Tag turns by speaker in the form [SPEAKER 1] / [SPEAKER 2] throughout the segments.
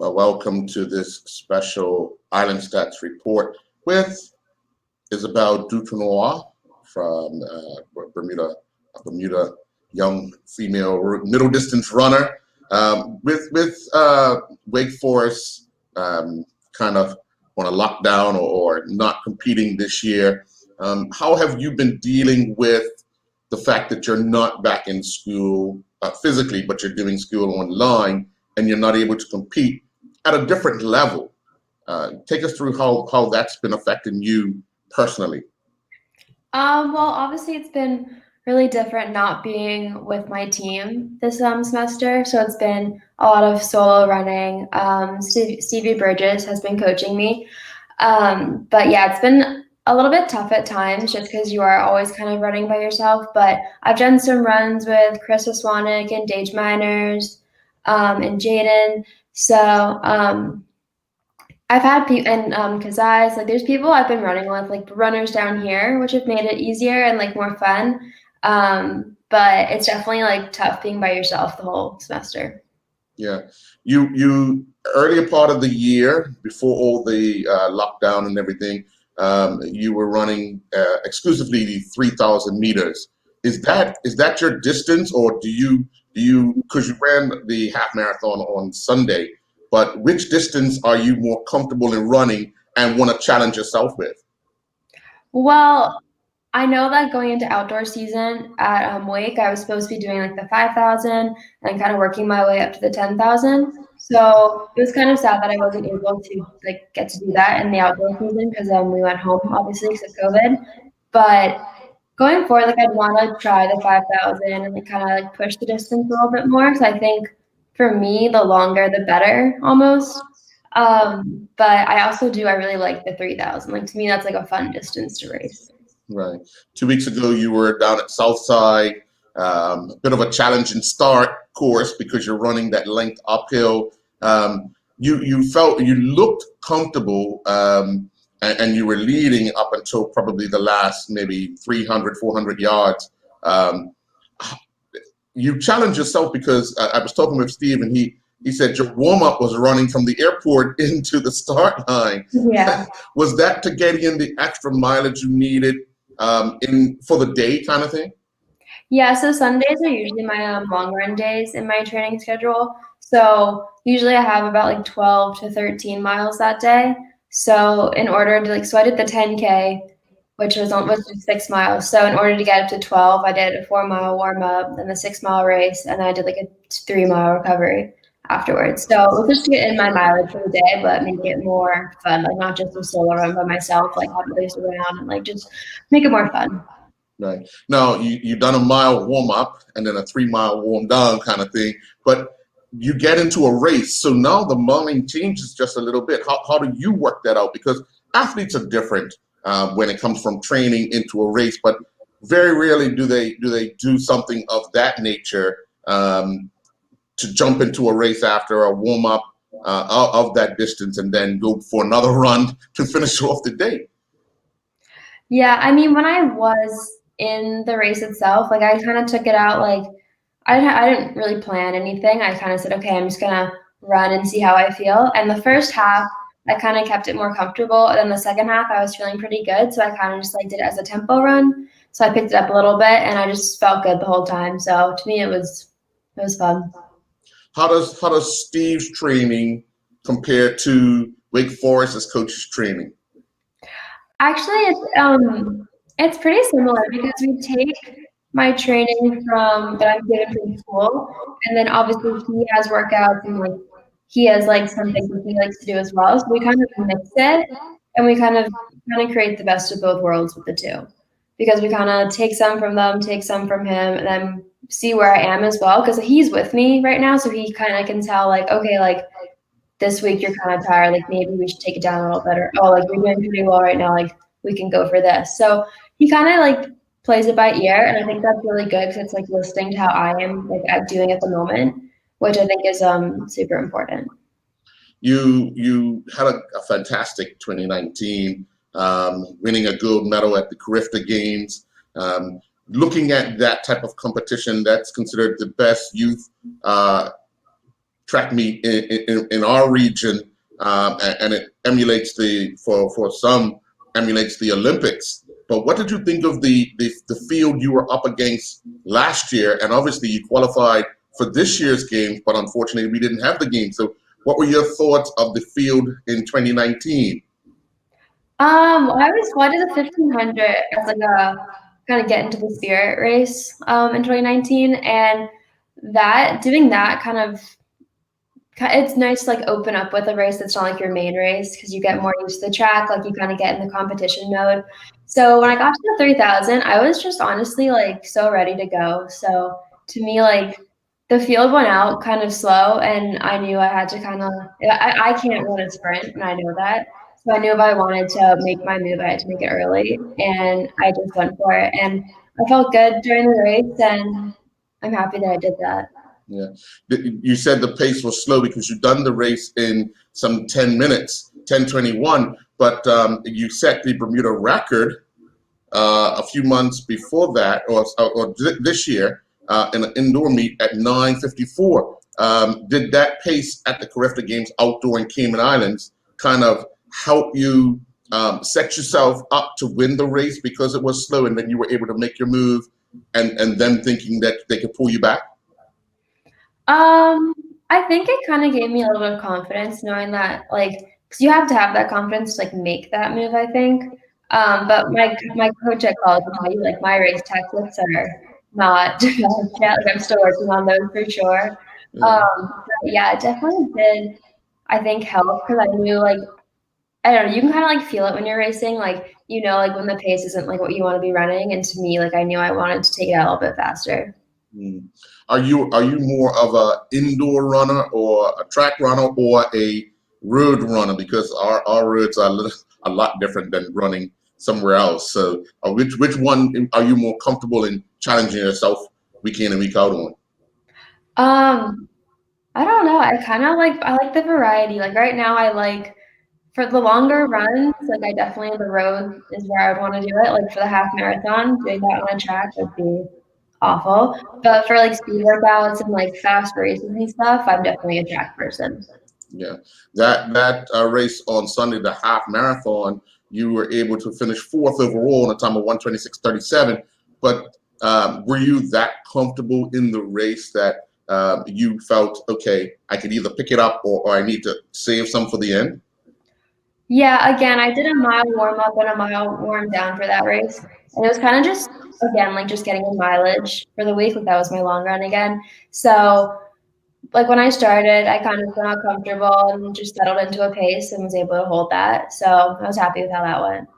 [SPEAKER 1] Well, welcome to this special Island Stats report with Isabelle Dutranoit from Bermuda, Bermuda young female middle distance runner. With Wake Forest kind of on a lockdown or not competing this year, how have you been dealing with the fact that you're not back in school physically, but you're doing school online and you're not able to compete at a different level? Take us through how that's been affecting you personally.
[SPEAKER 2] Well, obviously it's been really different not being with my team this semester. So it's been a lot of solo running. Stevie Bridges has been coaching me. But yeah, it's been a little bit tough at times just because you are always kind of running by yourself. But I've done some runs with Chris Oswanick and Dage Miners and Jaden. So I've had people and Kazai, like there's people I've been running with, like runners down here, which have made it easier and like more fun. But it's definitely like tough being by yourself the whole semester.
[SPEAKER 1] Yeah, you earlier part of the year before all the lockdown and everything, you were running exclusively the 3,000 meters. Is that your distance, or do you because you ran the half marathon on Sunday? But which distance are you more comfortable in running and want to challenge yourself with?
[SPEAKER 2] Well, I know that going into outdoor season at Wake, I was supposed to be doing like the 5,000 and kind of working my way up to the 10,000. So it was kind of sad that I wasn't able to like get to do that in the outdoor season because we went home obviously because of COVID. But going forward, like I'd want to try the 5,000 and like kind of like push the distance a little bit more. So I think for me, the longer the better almost. But I really like the 3,000. Like to me, that's like a fun distance to race.
[SPEAKER 1] Right. 2 weeks ago, you were down at Southside. A bit of a challenging start, of course, because you're running that length uphill. You looked comfortable, and you were leading up until probably the last maybe 300, 400 yards. Um, you challenged yourself because I was talking with Steve, and he said your warm up was running from the airport into the start line.
[SPEAKER 2] Yeah.
[SPEAKER 1] Was that to get in the extra mileage you needed in for the day kind of thing?
[SPEAKER 2] Yeah, so Sundays are usually my long run days in my training schedule. So usually I have about like 12 to 13 miles that day. So in order to so I did the 10K, which was just 6 miles. So in order to get up to 12, I did a 4 mile warm up, then the 6 mile race, and then I did like a 3 mile recovery afterwards. So it was just to get in my mileage for the day, but make it more fun, like not just a solo run by myself, like have others around and like just make it more fun.
[SPEAKER 1] Right. Now you done a mile warm up and then a 3 mile warm down kind of thing, but you get into a race. So now the modeling changes just a little bit. How do you work that out? Because athletes are different when it comes from training into a race, but very rarely do they do something of that nature to jump into a race after a warm up of that distance and then go for another run to finish off the day.
[SPEAKER 2] Yeah, I mean, when I was in the race itself, like I kind of took it out like I didn't really plan anything. I kind of said, okay, I'm just gonna run and see how I feel. And the first half, I kind of kept it more comfortable. And then the second half, I was feeling pretty good, so I kind of just like did it as a tempo run. So I picked it up a little bit, and I just felt good the whole time. So to me, it was fun.
[SPEAKER 1] How does Steve's training compare to Wake Forest's coach's training?
[SPEAKER 2] Actually, it's pretty similar because we take my training from that I'm given from school, and then obviously he has workouts and like he has like some things that he likes to do as well. So we kind of mix it, and we kind of create the best of both worlds with the two, because we kind of take some from them, take some from him, and then see where I am as well. Because he's with me right now, so he kind of can tell like, okay, like this week you're kind of tired, like maybe we should take it down a little better. Oh, like you're doing pretty well right now, like we can go for this. So he kind of like plays it by ear, and I think that's really good because it's like listening to how I am like at doing at the moment, which I think is super important.
[SPEAKER 1] You had a fantastic 2019, winning a gold medal at the Carifta Games. Looking at that type of competition, that's considered the best youth track meet in our region, and it emulates for some emulates the Olympics. But what did you think of the field you were up against last year? And obviously you qualified for this year's games, but unfortunately we didn't have the game. So what were your thoughts of the field in 2019?
[SPEAKER 2] I did the 1500 as like a kind of get into the spirit race in 2019, and doing that kind of it's nice to like open up with a race that's not like your main race because you get more used to the track, like you kind of get in the competition mode. So when I got to the 3000, I was just honestly like so ready to go. So to me, like the field went out kind of slow, and I knew I had to kind of I can't run a sprint, and I know that. So I knew if I wanted to make my move, I had to make it early, and I just went for it. And I felt good during the race, and I'm happy that I did that.
[SPEAKER 1] Yeah, you said the pace was slow because you've done the race in some 10 minutes, 10:21, but you set the Bermuda record a few months before that, or this year, in an indoor meet at 9:54. Did that pace at the Carifta Games outdoor in Cayman Islands kind of help you set yourself up to win the race because it was slow and then you were able to make your move and them thinking that they could pull you back?
[SPEAKER 2] I think it kind of gave me a little bit of confidence knowing that, like, because you have to have that confidence to like make that move, I think. But my coach at college will tell you like my race tactics are not developed yet. Like I'm still working on those for sure.
[SPEAKER 1] Yeah.
[SPEAKER 2] But yeah, it definitely did, I think, help because I knew like I don't know, you can kind of like feel it when you're racing, like you know, like when the pace isn't like what you want to be running. And to me, like I knew I wanted to take it out a little bit faster.
[SPEAKER 1] Mm. Are you more of a indoor runner or a track runner or a road runner? Because our roads are a lot different than running somewhere else. So which one are you more comfortable in challenging yourself week in and week out on?
[SPEAKER 2] Um, I don't know. I like the variety. Like right now I like for the longer runs, like I definitely the road is where I would want to do it. Like for the half marathon, doing that on a track would be awful. But for like speed workouts and like fast races and stuff, I'm definitely a track person.
[SPEAKER 1] Yeah, that race on Sunday, the half marathon, you were able to finish fourth overall in a time of 1:26:37. But were you that comfortable in the race that you felt, okay, I could either pick it up or I need to save some for the end?
[SPEAKER 2] Yeah, again, I did a mile warm up and a mile warm down for that race. And it was kind of just again like just getting a mileage for the week. Like that was my long run again. So like when I started, I kind of got comfortable and just settled into a pace and was able to hold that. So I was happy with how that went.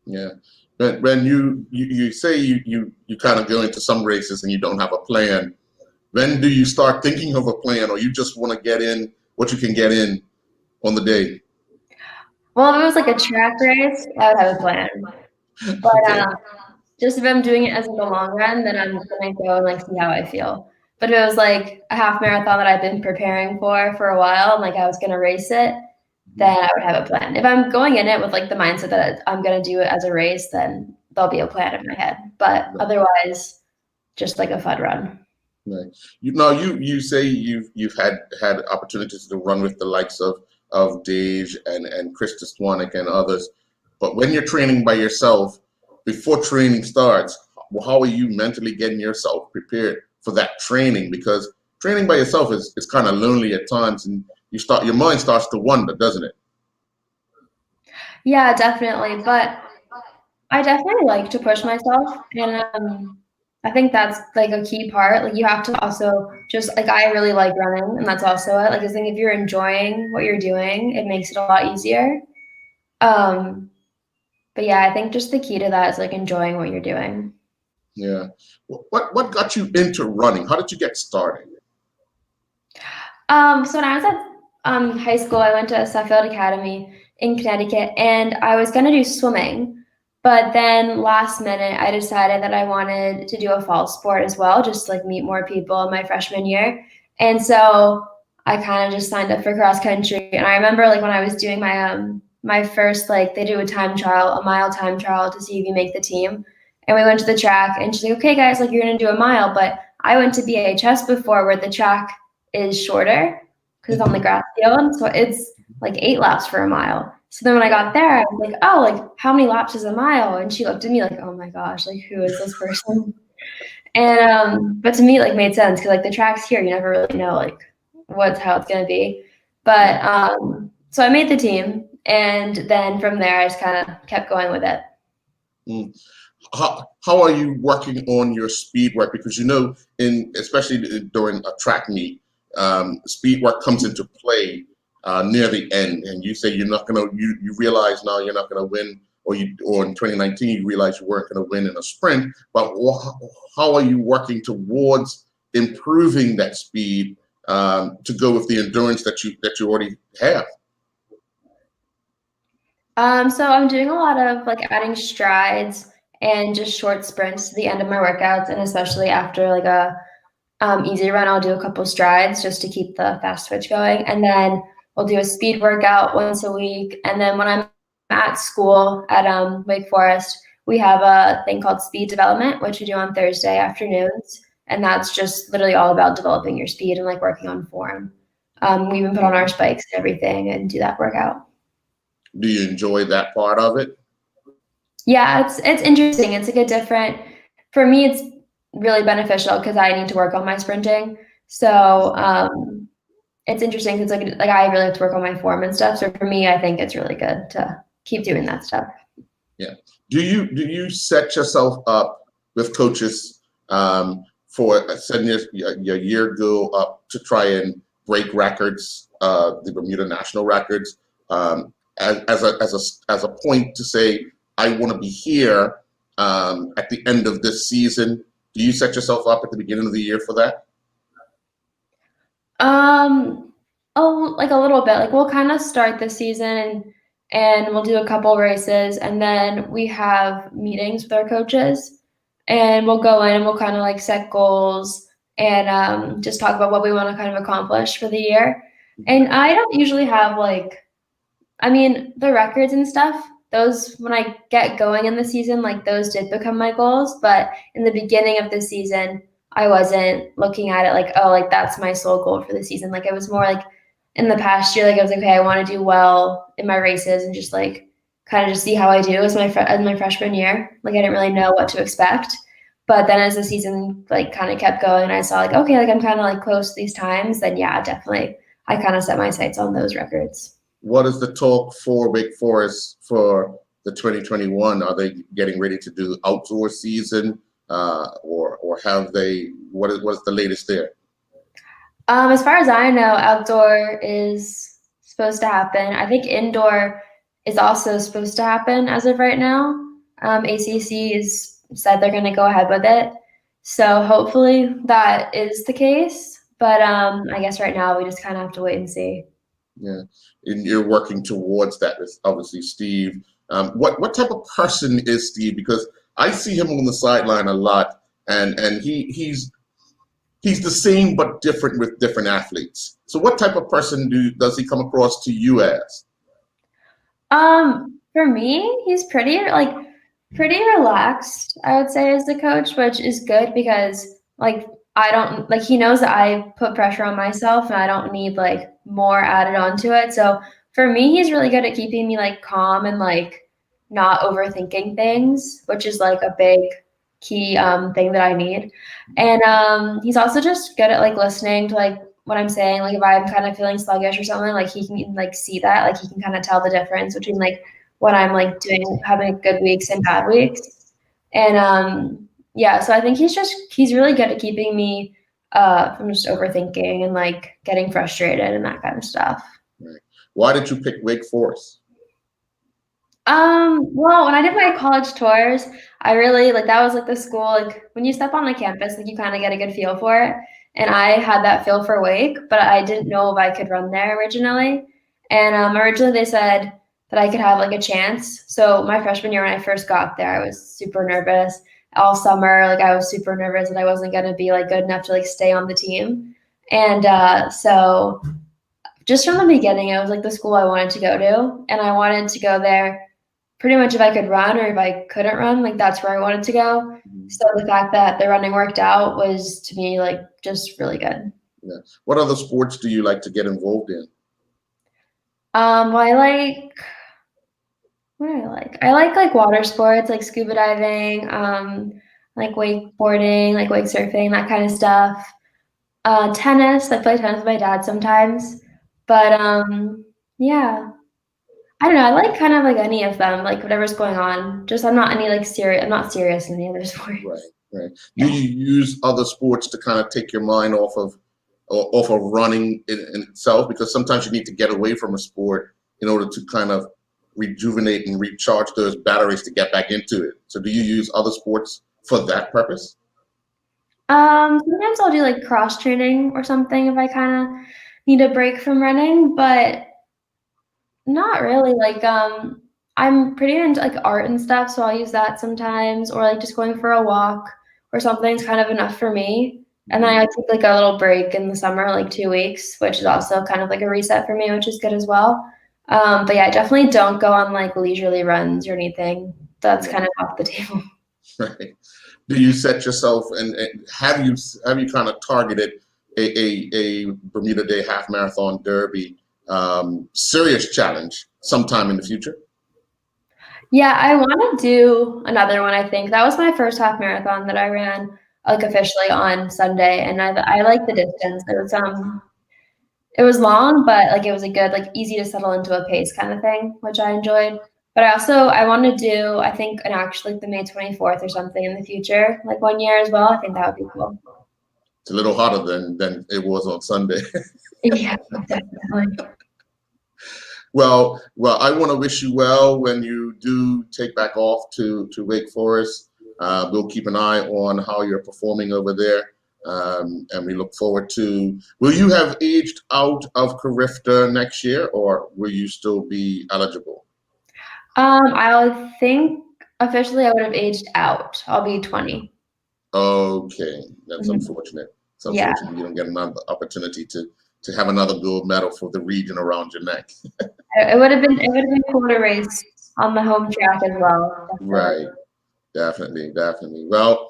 [SPEAKER 1] Yeah. But when you say you kind of go into some races and you don't have a plan, when do you start thinking of a plan, or you just want to get in what you can get in on the day?
[SPEAKER 2] Well, if it was like a track race, I would have a plan. But
[SPEAKER 1] Okay.
[SPEAKER 2] just if I'm doing it as like a long run, then I'm gonna go and like see how I feel. But if it was like a half marathon that I've been preparing for a while, and like I was gonna race it, then I would have a plan. If I'm going in it with like the mindset that I'm gonna do it as a race, then there'll be a plan in my head. But otherwise, just like a fun run.
[SPEAKER 1] Right. You say you've had opportunities to run with the likes of Dage and Krista Stwanek and others, but when you're training by yourself, before training starts, well, how are you mentally getting yourself prepared for that training? Because training by yourself is kind of lonely at times, and your mind starts to wander, doesn't it?
[SPEAKER 2] Yeah, definitely. But I definitely like to push myself, and I think that's like a key part. Like you have to also just like I really like running, and that's also it. Like I think if you're enjoying what you're doing, it makes it a lot easier. Um, but yeah, I think just the key to that is like enjoying what you're doing.
[SPEAKER 1] Yeah. What got you into running? How did you get started?
[SPEAKER 2] So when I was at high school, I went to Suffield Academy in Connecticut, and I was gonna do swimming. But then last minute, I decided that I wanted to do a fall sport as well, just to, like meet more people in my freshman year. And so I kind of just signed up for cross country. And I remember like when I was doing my first like they do a time trial, a mile time trial to see if you make the team. And we went to the track, and she's like, "Okay, guys, like you're gonna do a mile." But I went to BHS before, where the track is shorter. because it's on the grass field. So it's like 8 laps for a mile. So then when I got there, I was like, oh, like how many laps is a mile? And she looked at me like, oh my gosh, like who is this person? And but to me, it like made sense because like the tracks here, you never really know like how it's gonna be. But so I made the team, and then from there, I just kind of kept going with it.
[SPEAKER 1] Mm. How are you working on your speed work? Because especially during a track meet, speed work comes into play near the end, and you say you're not gonna. You realize now you're not gonna win, or in 2019 you realize you weren't gonna win in a sprint. But how are you working towards improving that speed to go with the endurance that you already have?
[SPEAKER 2] So I'm doing a lot of like adding strides and just short sprints to the end of my workouts, and especially after like a easy run, I'll do a couple strides just to keep the fast twitch going, and then we'll do a speed workout once a week. And then when I'm at school at Wake Forest, we have a thing called speed development, which we do on Thursday afternoons, and that's just literally all about developing your speed and like working on form. We even put on our spikes and everything and do that workout.
[SPEAKER 1] Do you enjoy that part of it?
[SPEAKER 2] Yeah, it's interesting. It's like a different, for me, it's really beneficial because I need to work on my sprinting. So it's interesting because like I really have to work on my form and stuff. So for me, I think it's really good to keep doing that stuff.
[SPEAKER 1] Yeah. Do you set yourself up with coaches for setting your year goal up to try and break records, the Bermuda national records, as a point to say, I want to be here at the end of this season? Do you set yourself up at the beginning of the year for that?
[SPEAKER 2] Oh, like a little bit. Like we'll kind of start the season and we'll do a couple races, and then we have meetings with our coaches, and we'll go in and we'll kind of like set goals and just talk about what we want to kind of accomplish for the year. And I don't usually have like, I mean, the records and stuff, those, when I get going in the season, like those did become my goals. But in the beginning of the season, I wasn't looking at it like, oh, like that's my sole goal for the season. Like it was more like in the past year, like I was like, okay, I want to do well in my races and just like kind of just see how I do as my freshman year. Like I didn't really know what to expect. But then as the season like kind of kept going and I saw like, okay, like I'm kind of like close to these times, then yeah, definitely I kind of set my sights on those records.
[SPEAKER 1] What is the talk for Wake Forest for the 2021? Are they getting ready to do outdoor season, or have they? What is the latest there?
[SPEAKER 2] As far as I know, outdoor is supposed to happen. I think indoor is also supposed to happen as of right now. ACC has said they're going to go ahead with it, so hopefully that is the case. But I guess right now we just kind of have to wait and see.
[SPEAKER 1] Yeah, and you're working towards that. It's obviously Steve. What type of person is Steve? Because I see him on the sideline a lot, and he's the same but different with different athletes. So what type of person does he come across to you as?
[SPEAKER 2] For me, he's pretty relaxed, I would say, as the coach, which is good because like I don't like he knows that I put pressure on myself and I don't need like more added onto it. So for me, he's really good at keeping me like calm and like not overthinking things, which is like a big key thing that I need. And he's also just good at like listening to like what I'm saying. Like if I'm kind of feeling sluggish or something, like he can like see that, like he can kind of tell the difference between like when I'm like having good weeks and bad weeks. And yeah, so I think he's really good at keeping me from just overthinking and like getting frustrated and that kind of stuff.
[SPEAKER 1] Right. Why did you pick Wake Forest?
[SPEAKER 2] Well, when I did my college tours, I really like that was like the school, like when you step on the campus, like you kind of get a good feel for it. And I had that feel for Wake, but I didn't know if I could run there originally. And originally they said that I could have like a chance. So my freshman year when I first got there, I was super nervous. All summer, like I was super nervous that I wasn't gonna be like good enough to like stay on the team. And so just from the beginning, it was like the school I wanted to go to, and I wanted to go there pretty much if I could run or if I couldn't run, like that's where I wanted to go. So the fact that the running worked out was to me like just really good.
[SPEAKER 1] Yeah. What other sports do you like to get involved in?
[SPEAKER 2] Well, I like what do I like? I like water sports, like scuba diving, like wakeboarding, like wake surfing, that kind of stuff. Tennis, I play tennis with my dad sometimes. But yeah. I don't know, I like kind of like any of them, like whatever's going on. Just I'm not serious in any other
[SPEAKER 1] Right,
[SPEAKER 2] sports.
[SPEAKER 1] right. Do
[SPEAKER 2] Yeah.
[SPEAKER 1] you use other sports to kind of take your mind off of running in itself? Because sometimes you need to get away from a sport in order to kind of rejuvenate and recharge those batteries to get back into it. So do you use other sports for that purpose?
[SPEAKER 2] Sometimes I'll do like cross training or something if I kind of need a break from running, but not really. Like, I'm pretty into like art and stuff, so I'll use that sometimes, or like just going for a walk or something's kind of enough for me. And then I take like a little break in the summer, like 2 weeks, which is also kind of like a reset for me, which is good as well. But yeah, I definitely don't go on like leisurely runs or anything. That's kind of off the table.
[SPEAKER 1] Right. Do you set yourself and have you kind of targeted a Bermuda Day Half Marathon Derby serious challenge sometime in the future?
[SPEAKER 2] Yeah, I want to do another one, I think. That was my first half marathon that I ran, like, officially on Sunday, and I like the distance. It was long, but, like, it was a good, like, easy to settle into a pace kinda thing, which I enjoyed. But I wanna do, I think, an actually, like, the May 24th or something in the future, like, 1 year as well. I think that would be cool.
[SPEAKER 1] It's a little hotter than it was on Sunday.
[SPEAKER 2] Yeah, definitely.
[SPEAKER 1] Well, I want to wish you well when you do take back off to Wake Forest. We'll keep an eye on how you're performing over there, and we look forward to. Will you have aged out of Carifta next year, or will you still be eligible?
[SPEAKER 2] I think officially I would have aged out. I'll be 20.
[SPEAKER 1] Okay, that's
[SPEAKER 2] Mhm.
[SPEAKER 1] unfortunate. It's
[SPEAKER 2] Yeah.
[SPEAKER 1] unfortunate you don't get another opportunity to have another gold medal for the region around your neck.
[SPEAKER 2] It would have been cool to race on the home track as well, definitely.
[SPEAKER 1] Right. Definitely, definitely. Well,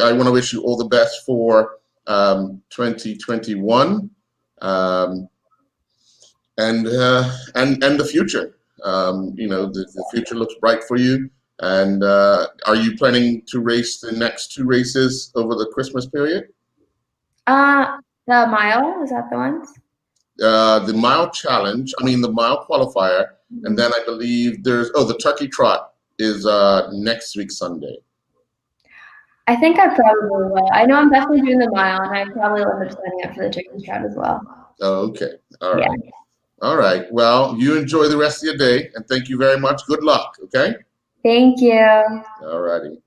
[SPEAKER 1] I want to wish you all the best for 2021 um, and the future. The future looks bright for you. And are you planning to race the next two races over the Christmas period?
[SPEAKER 2] Uh, the mile, is that the ones?
[SPEAKER 1] The mile challenge, I mean the mile qualifier, and
[SPEAKER 2] Mhm.
[SPEAKER 1] then I believe the turkey trot is next week Sunday.
[SPEAKER 2] I think I probably will. I know I'm definitely doing the mile, and I probably will end up signing up for the turkey trot as well.
[SPEAKER 1] Oh, okay. All
[SPEAKER 2] Yeah.
[SPEAKER 1] right. All right. Well, you enjoy the rest of your day and thank you very much. Good luck. Okay.
[SPEAKER 2] Thank you.
[SPEAKER 1] All righty.